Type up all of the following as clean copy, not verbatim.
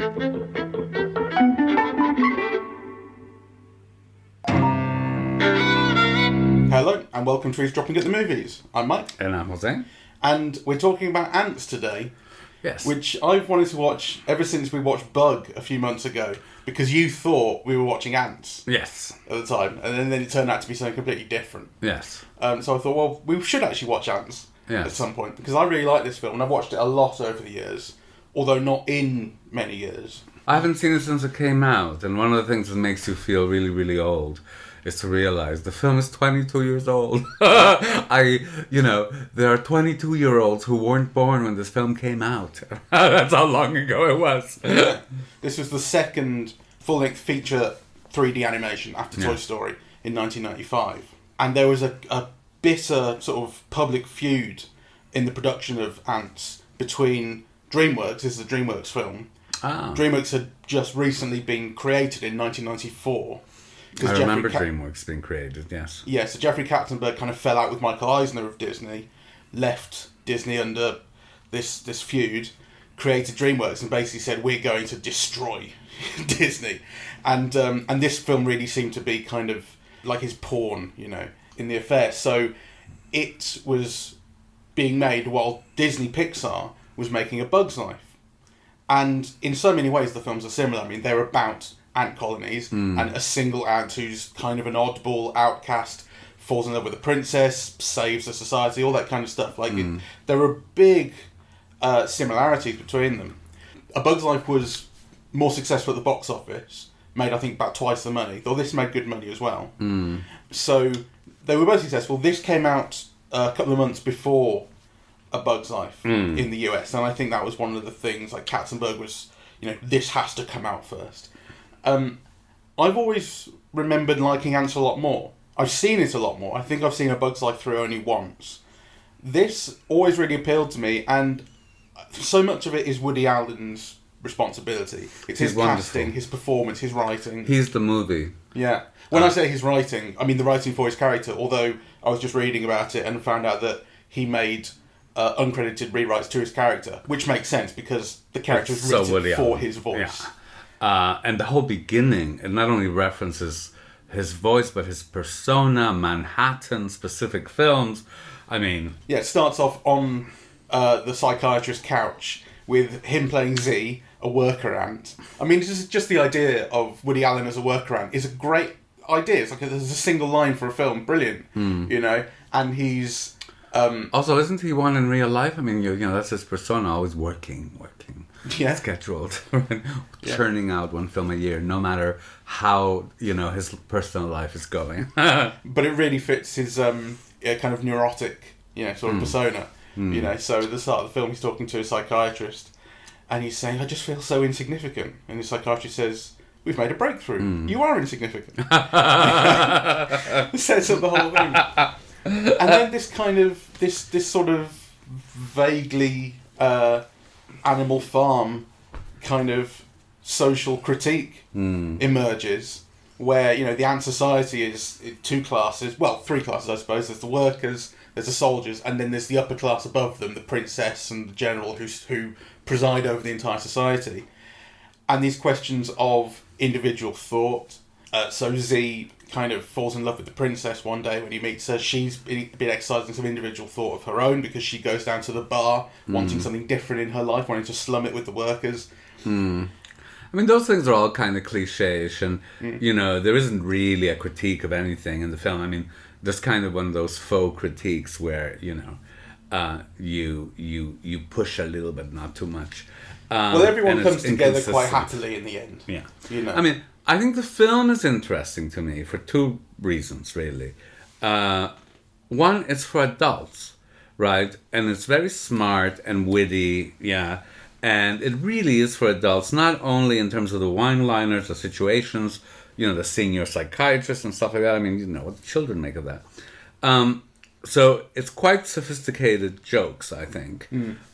Hello, and welcome to Eavesdropping at the Movies. I'm Mike. And I'm Jose. And we're talking about Antz today. Yes. Which I've wanted to watch ever since we watched Bug a few months ago, because you thought we were watching Antz. Yes. At the time, and then it turned out to be something completely different. Yes. So I thought, well, we should actually watch Antz at some point, because I really like this film, and I've watched it a lot over the years, although not in many years. I haven't seen it since it came out, and one of the things that makes you feel really, really old is to realize the film is 22 years old. There are 22-year-olds who weren't born when this film came out. That's how long ago it was. Yeah. This was the second full-length feature 3D animation after Toy Story in 1995. And there was a bitter sort of public feud in the production of Antz between Dreamworks, this is a Dreamworks film. Dreamworks had just recently been created in 1994. I remember DreamWorks being created, yes. Yeah, so Jeffrey Katzenberg kind of fell out with Michael Eisner of Disney, left Disney under this feud, created DreamWorks and basically said, we're going to destroy Disney. And this film really seemed to be kind of like his pawn, in the affair. So it was being made while Disney Pixar was making A Bug's Life. And in so many ways the films are similar. I mean, they're about ant colonies, and a single ant who's kind of an oddball outcast falls in love with a princess, saves the society, all that kind of stuff. There are big similarities between them. A Bug's Life was more successful at the box office, made I think about twice the money, though this made good money as well. So they were both successful. This came out a couple of months before A Bug's Life in the US, and I think that was one of the things, like Katzenberg was, this has to come out first. I've always remembered liking Antz a lot more. I've seen it a lot more. I think I've seen A Bug's Life through only once. This always really appealed to me, and so much of it is Woody Allen's responsibility. It's his casting, his performance, his writing. He's the movie. Yeah. When I say his writing, I mean the writing for his character, although I was just reading about it and found out that he made uncredited rewrites to his character, which makes sense because the character was written for his voice. Yeah. And the whole beginning, it not only references his voice, but his persona, Manhattan-specific films. I mean... Yeah, it starts off on the psychiatrist's couch with him playing Z, a worker ant. I mean, just the idea of Woody Allen as a worker ant is a great idea. It's like there's a single line for a film. Brilliant, And he's... also, isn't he one in real life? I mean, that's his persona, always working. Yeah. Scheduled, churning out one film a year, no matter how his personal life is going. But it really fits his kind of neurotic, sort of persona. So at the start of the film, he's talking to a psychiatrist, and he's saying, "I just feel so insignificant." And the psychiatrist says, "We've made a breakthrough. You are insignificant." Sets up the whole thing, and then this kind of this sort of vaguely. Animal Farm kind of social critique emerges, where the ant society is three classes, I suppose. There's the workers, there's the soldiers, and then there's the upper class above them, the princess and the general who preside over the entire society. And these questions of individual thought. So Z kind of falls in love with the princess one day when he meets her. She's been exercising some individual thought of her own because she goes down to the bar wanting something different in her life, wanting to slum it with the workers. I mean, those things are all kind of cliche-ish, and there isn't really a critique of anything in the film. I mean, there's kind of one of those faux critiques where you push a little bit, not too much. Well, everyone comes together quite happily in the end. Yeah, I mean, I think the film is interesting to me for two reasons, really. One, it's for adults, right? And it's very smart and witty, and it really is for adults, not only in terms of the one-liners, the situations, the senior psychiatrist and stuff like that. I mean, what children make of that. So it's quite sophisticated jokes, I think,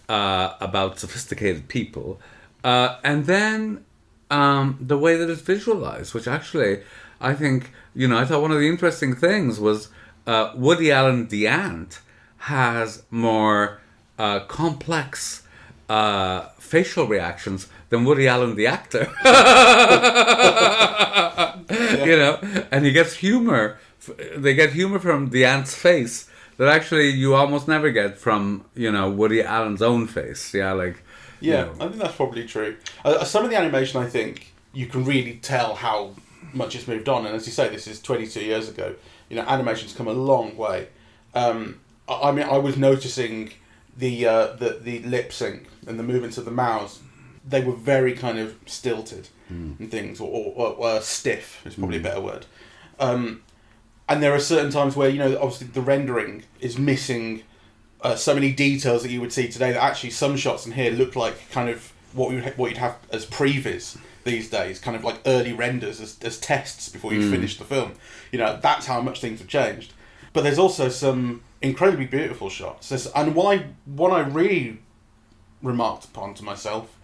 about sophisticated people. And then the way that it's visualized, which actually, I think, I thought one of the interesting things was Woody Allen, the Ant, has more complex facial reactions than Woody Allen, the actor. You know, and he gets humor. They get humor from the ant's face that actually you almost never get from, you know, Woody Allen's own face. Yeah, like. Yeah, you know. I think that's probably true. Some of the animation, I think, you can really tell how much it's moved on. And as you say, this is 22 years ago. You know, animation's come a long way. I mean, I was noticing the lip sync and the movements of the mouths. They were very kind of stilted and things, or stiff is probably a better word. And there are certain times where, you know, obviously the rendering is missing so many details that you would see today, that actually some shots in here look like kind of what you'd have as previs these days, kind of like early renders as tests before you finish the film. You know, that's how much things have changed. But there's also some incredibly beautiful shots. And what I really remarked upon to myself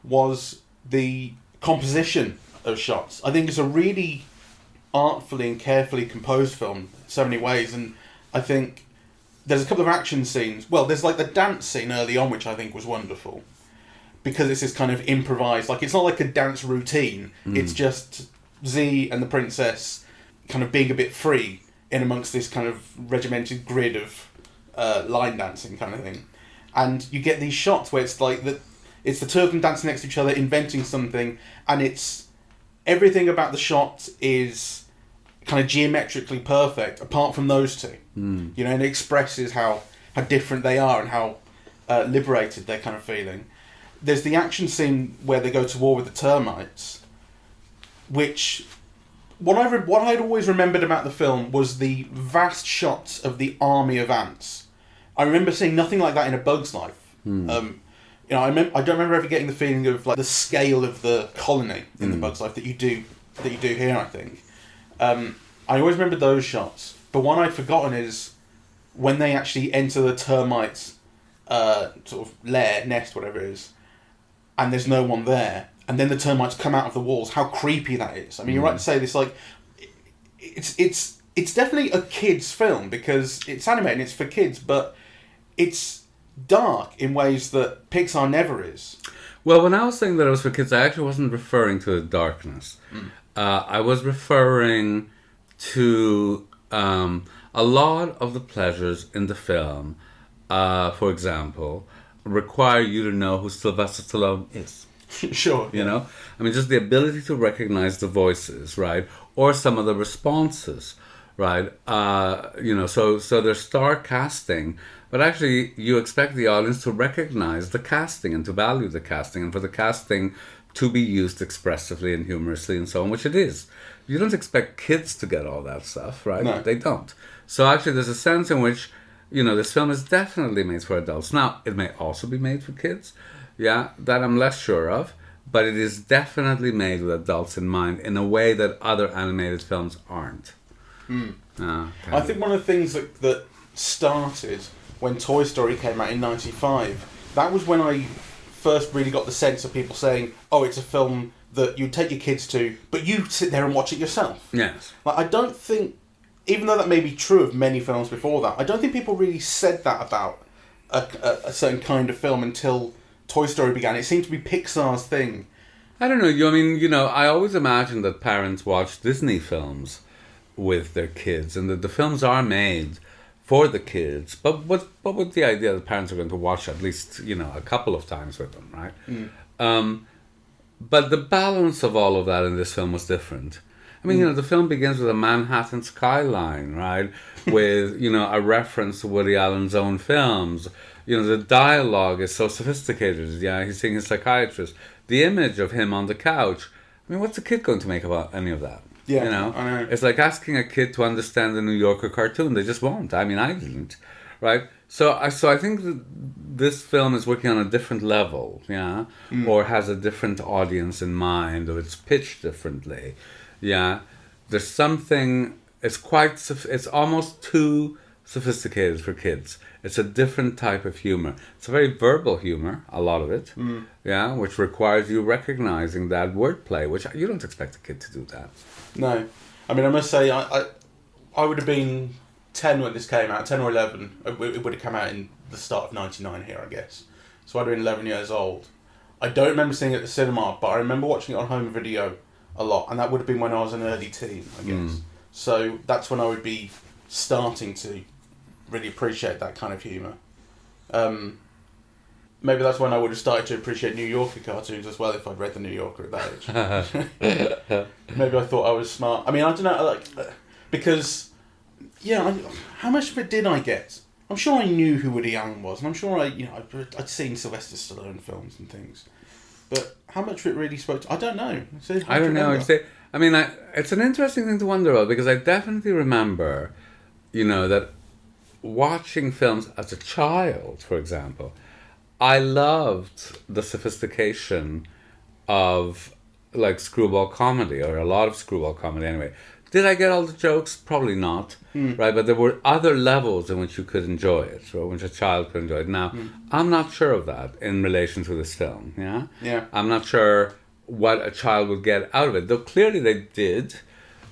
was the composition of shots. I think it's a really artfully and carefully composed film in so many ways, and I think there's a couple of action scenes. Well, there's like the dance scene early on, which I think was wonderful, because it's this kind of improvised, like it's not like a dance routine, it's just Z and the princess kind of being a bit free in amongst this kind of regimented grid of line dancing kind of thing. And you get these shots where it's like it's the two of them dancing next to each other, inventing something, and it's everything about the shot is kind of geometrically perfect, apart from those two. You know, and it expresses how different they are and how liberated they're kind of feeling. There's the action scene where they go to war with the termites, which what I had always remembered about the film was the vast shots of the army of ants. I remember seeing nothing like that in A Bug's Life. You know, I don't remember ever getting the feeling of like the scale of the colony in The Bug's Life that you do here. I think I always remember those shots, but one I'd forgotten is when they actually enter the termites' sort of lair, nest, whatever it is, and there's no one there, and then the termites come out of the walls. How creepy that is! I mean, you're right to say this. Like, it's definitely a kids' film because it's animated, and it's for kids, but it's dark in ways that Pixar never is. Well, when I was saying that it was for kids, I actually wasn't referring to the darkness. I was referring to a lot of the pleasures in the film, for example, require you to know who Sylvester Stallone is. Sure. You know? I mean, just the ability to recognize the voices, right? Or some of the responses, right? You know, so there's star casting, but actually you expect the audience to recognize the casting and to value the casting, and for the casting to be used expressively and humorously and so on, which it is. You don't expect kids to get all that stuff, right? No. They don't. So actually there's a sense in which, you know, this film is definitely made for adults. Now, it may also be made for kids, yeah, that I'm less sure of, but it is definitely made with adults in mind in a way that other animated films aren't. I think one of the things that started when Toy Story came out in 95, that was when I first really got the sense of people saying, oh, it's a film that you take your kids to, but you sit there and watch it yourself. Yes. Like, I don't think, even though that may be true of many films before that, I don't think people really said that about a certain kind of film until Toy Story began. It seemed to be Pixar's thing. I don't know. I mean, you know, I always imagined that parents watch Disney films with their kids, and that the films are made for the kids, but with the idea that parents are going to watch at least, you know, a couple of times with them, right? But the balance of all of that in this film was different. I mean, you know, the film begins with a Manhattan skyline, right? With, you know, a reference to Woody Allen's own films. You know, the dialogue is so sophisticated. Yeah, he's seeing his psychiatrist. The image of him on the couch. I mean, what's a kid going to make about any of that? Yeah, you know? I know. It's like asking a kid to understand the New Yorker cartoon. They just won't. I mean, I didn't, right? So I think that this film is working on a different level, yeah? Or has a different audience in mind, or it's pitched differently, yeah? There's something, it's almost too sophisticated for kids. It's a different type of humor. It's a very verbal humor, a lot of it, yeah? Which requires you recognizing that wordplay, which you don't expect a kid to do that. No. I mean, I must say, I would have been 10 when this came out, 10 or 11. It would have come out in the start of 99 here, I guess. So I'd have been 11 years old. I don't remember seeing it at the cinema, but I remember watching it on home video a lot, and that would have been when I was an early teen, I guess. So that's when I would be starting to really appreciate that kind of humour. Maybe that's when I would have started to appreciate New Yorker cartoons as well, if I'd read The New Yorker at that age. Maybe I thought I was smart. I mean, I don't know, because, how much of it did I get? I'm sure I knew who Woody Allen was, and I'm sure I'd seen Sylvester Stallone films and things. But how much of it really spoke to... I don't know. I don't know. It's an interesting thing to wonder about, because I definitely remember, that watching films as a child, for example, I loved the sophistication of, screwball comedy, or a lot of screwball comedy anyway. Did I get all the jokes? Probably not, right? But there were other levels in which you could enjoy it, or which a child could enjoy it. Now, I'm not sure of that in relation to this film, Yeah. I'm not sure what a child would get out of it, though clearly they did.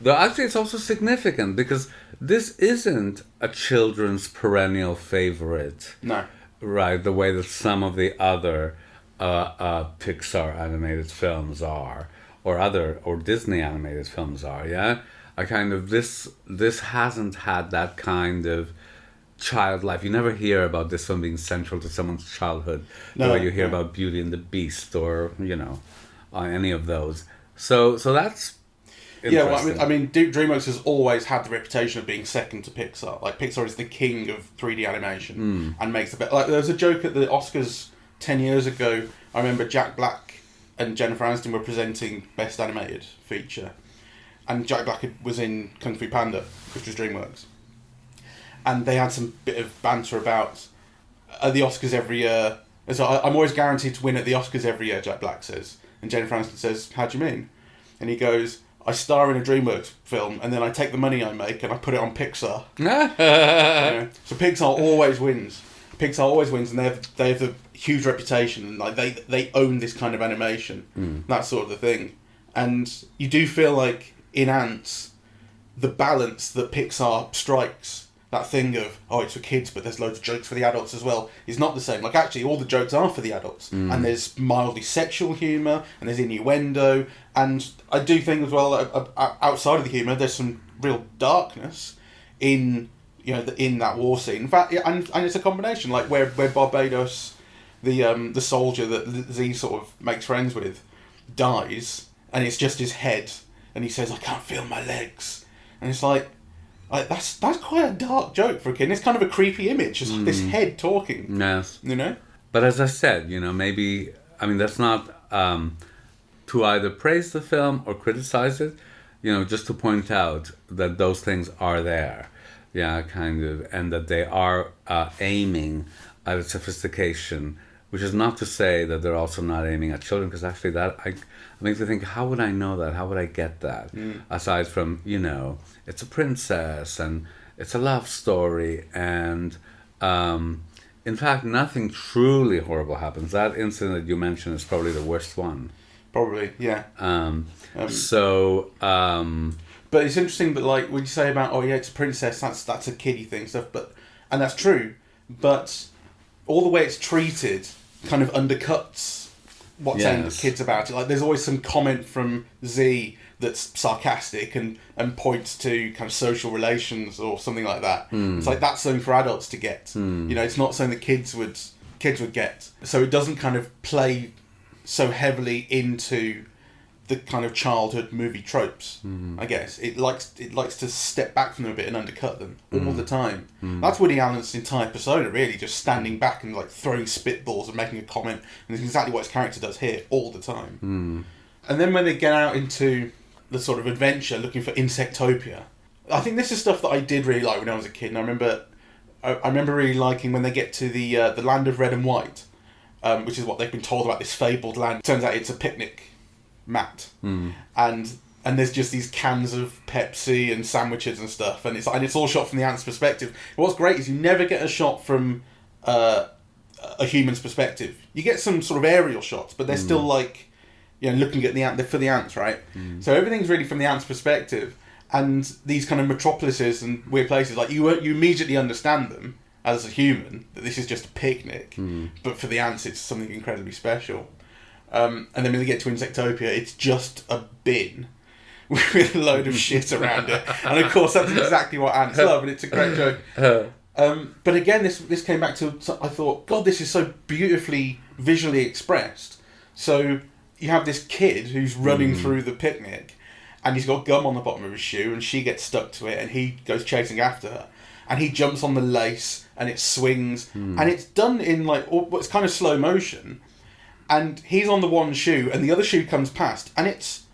Though actually it's also significant, because this isn't a children's perennial favorite. No. Right, the way that some of the other Pixar animated films are, or Disney animated films are, yeah? This hasn't had that kind of child life. You never hear about this film being central to someone's childhood. No, the way you hear about Beauty and the Beast, or, any of those. So that's interesting. Yeah, well, DreamWorks has always had the reputation of being second to Pixar. Like, Pixar is the king of 3D animation and makes the best. Like, there was a joke at the Oscars 10 years ago. I remember Jack Black and Jennifer Aniston were presenting Best Animated Feature, and Jack Black was in Kung Fu Panda, which was DreamWorks, and they had some bit of banter about at the Oscars every year. So I'm always guaranteed to win at the Oscars every year, Jack Black says, and Jennifer Aniston says, "How do you mean?" And he goes, "I star in a DreamWorks film, and then I take the money I make and I put it on Pixar." So Pixar always wins. Pixar always wins, and they have a huge reputation, and they own this kind of animation, that sort of the thing. And you do feel like in Antz, the balance that Pixar strikes, that thing of, it's for kids, but there's loads of jokes for the adults as well, is not the same. Like, actually, all the jokes are for the adults, and there's mildly sexual humour, and there's innuendo, and I do think as well, outside of the humour, there's some real darkness in that war scene. In fact, and it's a combination, like where Barbados, the soldier that Z sort of makes friends with, dies, and it's just his head, and he says, "I can't feel my legs," and it's like that's quite a dark joke for a kid. And it's kind of a creepy image, just this head talking. Yes. But as I said, maybe, that's not to either praise the film or criticize it, just to point out that those things are there. Yeah, kind of, and that they are aiming at a sophistication, which is not to say that they're also not aiming at children, because actually that I make me think, how would I know that? How would I get that? Aside from, it's a princess and it's a love story, and in fact, nothing truly horrible happens. That incident that you mentioned is probably the worst one. Probably, yeah. But it's interesting that, like, when you say about, it's a princess, that's a kiddie thing, stuff, and that's true, but all the way it's treated kind of undercuts what's aimed at kids about it. Like, there's always some comment from Z that's sarcastic and points to kind of social relations or something like that. It's like, that's something for adults to get. It's not something that kids would get. So it doesn't kind of play so heavily into the kind of childhood movie tropes. I guess it likes to step back from them a bit and undercut them all the time. That's Woody Allen's entire persona, really, just standing back and like throwing spitballs and making a comment, and it's exactly what his character does here all the time. And then when they get out into the sort of adventure looking for Insectopia, I think this is stuff that I did really like when I was a kid, and I remember really liking when they get to the land of red and white, which is what they've been told about, this fabled land. Turns out it's a picnic mat, and there's just these cans of Pepsi and sandwiches and stuff, and it's all shot from the ant's perspective. And what's great is you never get a shot from a human's perspective. You get some sort of aerial shots, but they're still like, looking at the ant. They're for the ants, right? So everything's really from the ant's perspective, and these kind of metropolises and weird places, like you immediately understand them as a human, that this is just a picnic, but for the ants it's something incredibly special. And then when they get to Insectopia, it's just a bin with a load of shit around it. And of course, that's exactly what Antz love, and it's a great joke. But again, this came back to, I thought, God, this is so beautifully visually expressed. So you have this kid who's running through the picnic, and he's got gum on the bottom of his shoe, and she gets stuck to it, and he goes chasing after her. And he jumps on the lace, and it swings, and it's done in like what's kind of slow motion. And he's on the one shoe, and the other shoe comes past, and it's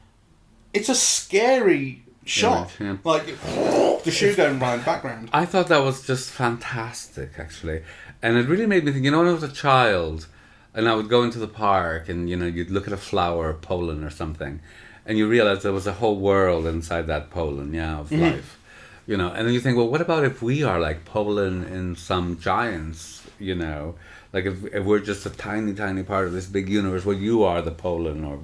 a scary shot, like the shoe going around the background. I thought that was just fantastic, actually, and it really made me think. You know, when I was a child, and I would go into the park, and you'd look at a flower, pollen or something, and you realize there was a whole world inside that pollen, of life. And then you think, well, what about if we are like pollen in some giants, like if we're just a tiny, tiny part of this big universe where you are the pollen, or,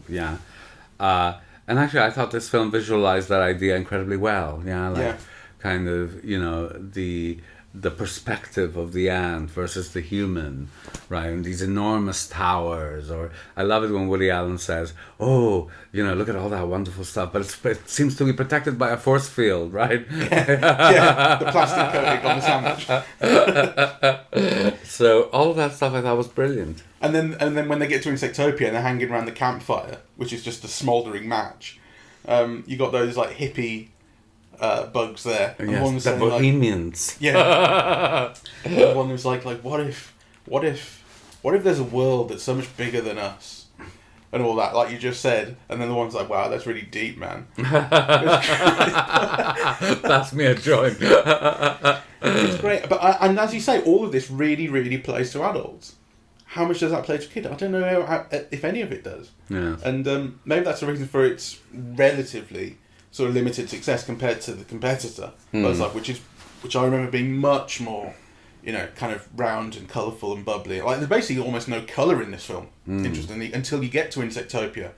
and actually I thought this film visualized that idea incredibly well, kind of, the perspective of the ant versus the human, right? And these enormous towers, or I love it when Woody Allen says, "Oh, look at all that wonderful stuff, but it seems to be protected by a force field, right?" The plastic coating on the sandwich. So all of that stuff I thought was brilliant. And then when they get to Insectopia and they're hanging around the campfire, which is just a smouldering match, you got those like hippie bugs there. And yes, one was the saying, bohemians. And one was like what if there's a world that's so much bigger than us, and all that, like you just said. And then the one's like, wow, that's really deep, man. That's me a joint. It's great, but and as you say, all of this really, really plays to adults. How much does that play to kids? I don't know if any of it does. Yeah. And maybe that's the reason for its relatively sort of limited success compared to the competitor, which I remember being much more, kind of round and colourful and bubbly. Like there's basically almost no colour in this film, interestingly, until you get to Insectopia,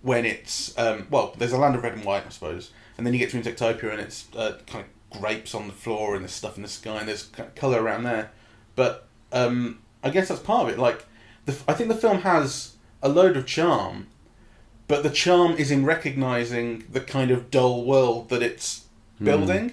when it's there's a land of red and white, I suppose, and then you get to Insectopia and it's kind of grapes on the floor and there's stuff in the sky and there's kind of colour around there. But I guess that's part of it. Like I think the film has a load of charm. But the charm is in recognising the kind of dull world that it's building.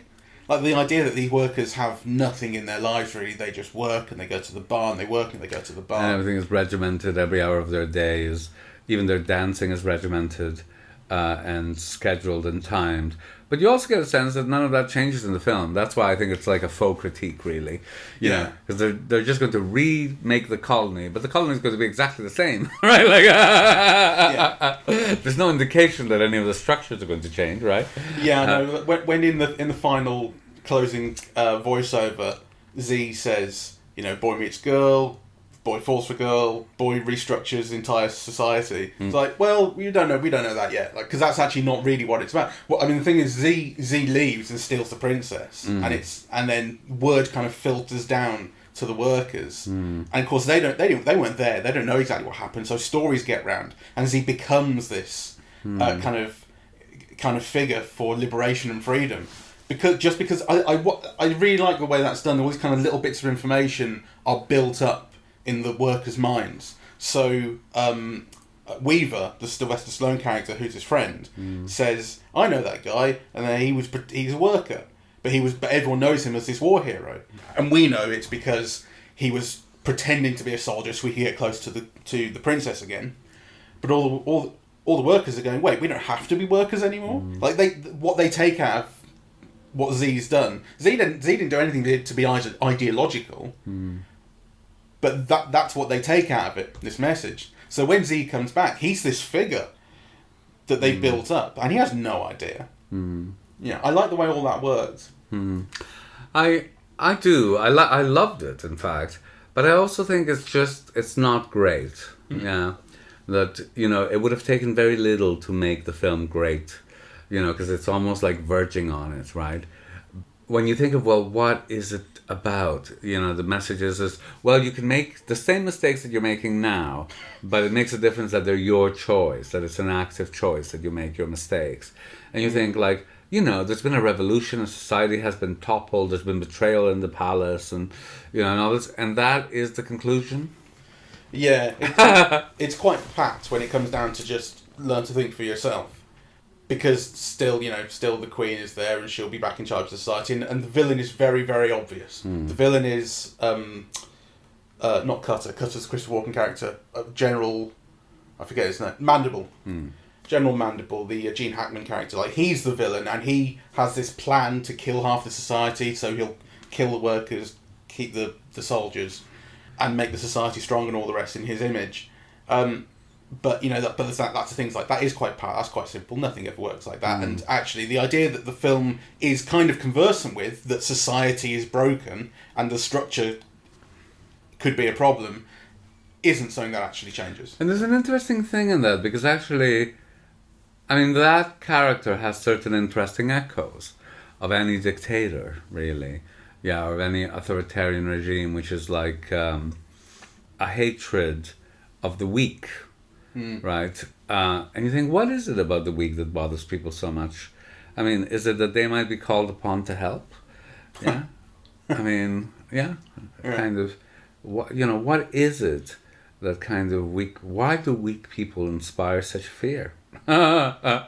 Like the idea that these workers have nothing in their lives, really. They just work and they go to the bar, and they work and they go to the bar. And everything is regimented every hour of their days. Even their dancing is regimented and scheduled and timed. But you also get a sense that none of that changes in the film. That's why I think it's like a faux critique, really. Because they're just going to remake the colony, but the colony is going to be exactly the same, right? There's no indication that any of the structures are going to change, right? No. When in the final closing voiceover, Z says, boy meets girl, boy falls for girl, boy restructures entire society. It's like, well, we don't know that yet, like, because that's actually not really what it's about. Well, I mean, the thing is, Z leaves and steals the princess, and then word kind of filters down to the workers, and of course they weren't there, they don't know exactly what happened, so stories get round, and Z becomes this kind of figure for liberation and freedom. Because I really like the way that's done. All these kind of little bits of information are built up in the workers' minds. So Weaver, the Sylvester Stallone character, who's his friend, says, "I know that guy," and then he's a worker, but everyone knows him as this war hero, and we know it's because he was pretending to be a soldier so we could get close to the princess again. But all the workers are going, wait, we don't have to be workers anymore. Like what they take out of what Z's done. Z didn't do anything to be ideological. But that's what they take out of it, this message. So when Z comes back, he's this figure that they've built up, and he has no idea. I like the way all that works. I do. I loved it, in fact. But I also think it's not great. That, it would have taken very little to make the film great. Because it's almost like verging on it, right? When you think of, well, what is it about? The message is, well, you can make the same mistakes that you're making now, but it makes a difference that they're your choice, that it's an active choice that you make your mistakes. And you think, like, there's been a revolution, and society has been toppled, there's been betrayal in the palace, and, and all this, and that is the conclusion? Yeah, it's quite packed when it comes down to just learn to think for yourself. Because still the Queen is there and she'll be back in charge of society. And the villain is very, very obvious. The villain is not Cutter. Cutter's Christopher Walken character. General, I forget his name. Mandible. General Mandible, the Gene Hackman character. Like, he's the villain, and he has this plan to kill half the society. So he'll kill the workers, keep the soldiers, and make the society strong and all the rest in his image. But that's the things like that is that's quite simple. Nothing ever works like that. And actually, the idea that the film is kind of conversant with that society is broken and the structure could be a problem isn't something that actually changes. And there's an interesting thing in that, because actually, I mean, that character has certain interesting echoes of any dictator, really, or of any authoritarian regime, which is like a hatred of the weak. Right? And you think, what is it about the weak that bothers people so much? I mean, is it that they might be called upon to help? Yeah. I mean, kind of. What is it that kind of weak? Why do weak people inspire such fear? And I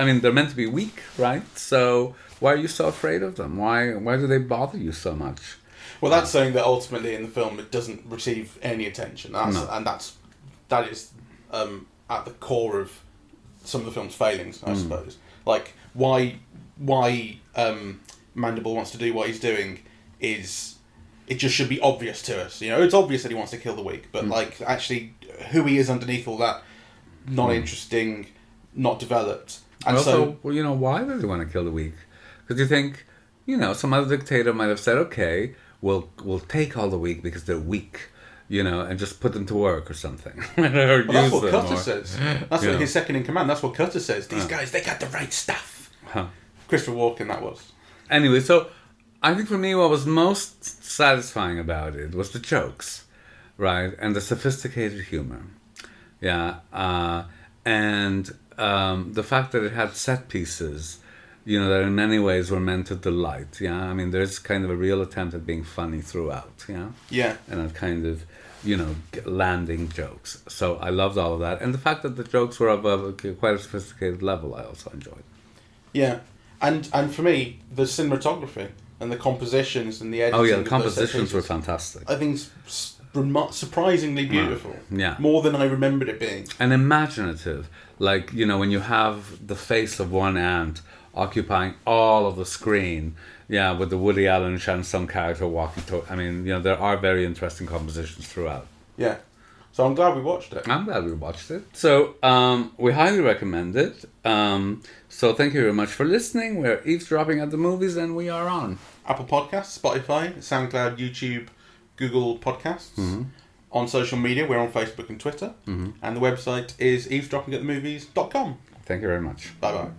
mean, they're meant to be weak, right? So why are you so afraid of them? Why do they bother you so much? Well, that's something that ultimately in the film it doesn't receive any attention. That is at the core of some of the film's failings, I suppose. Like, why Mandible wants to do what he's doing is... It just should be obvious to us. It's obvious that he wants to kill the weak, but, like, actually, who he is underneath all that, not interesting, not developed. And also, why does he want to kill the weak? Because you think, some other dictator might have said, okay, we'll take all the weak because they're weak. And just put them to work or something. Well, that's what Cutter says. That's what his second in command. That's what Cutter says. These guys, they got the right stuff. Christopher Walken, that was. Anyway, so I think for me what was most satisfying about it was the jokes, right? And the sophisticated humor. And the fact that it had set pieces, that in many ways were meant to delight. I mean, there's kind of a real attempt at being funny throughout. Yeah. And a kind of... landing jokes. So I loved all of that. And the fact that the jokes were of quite a sophisticated level, I also enjoyed. Yeah. And for me, the cinematography and the compositions and the editing... Oh yeah, the compositions were fantastic. I think it's surprisingly beautiful. Yeah. More than I remembered it being. And imaginative. Like, when you have the face of one ant occupying all of the screen... with the Woody Allen and some character walking to... I mean, there are very interesting compositions throughout. Yeah. So I'm glad we watched it. I'm glad we watched it. So we highly recommend it. So thank you very much for listening. We're eavesdropping at the movies, and we are on Apple Podcasts, Spotify, SoundCloud, YouTube, Google Podcasts. On social media, we're on Facebook and Twitter. And the website is eavesdroppingatthemovies.com. Thank you very much. Bye-bye.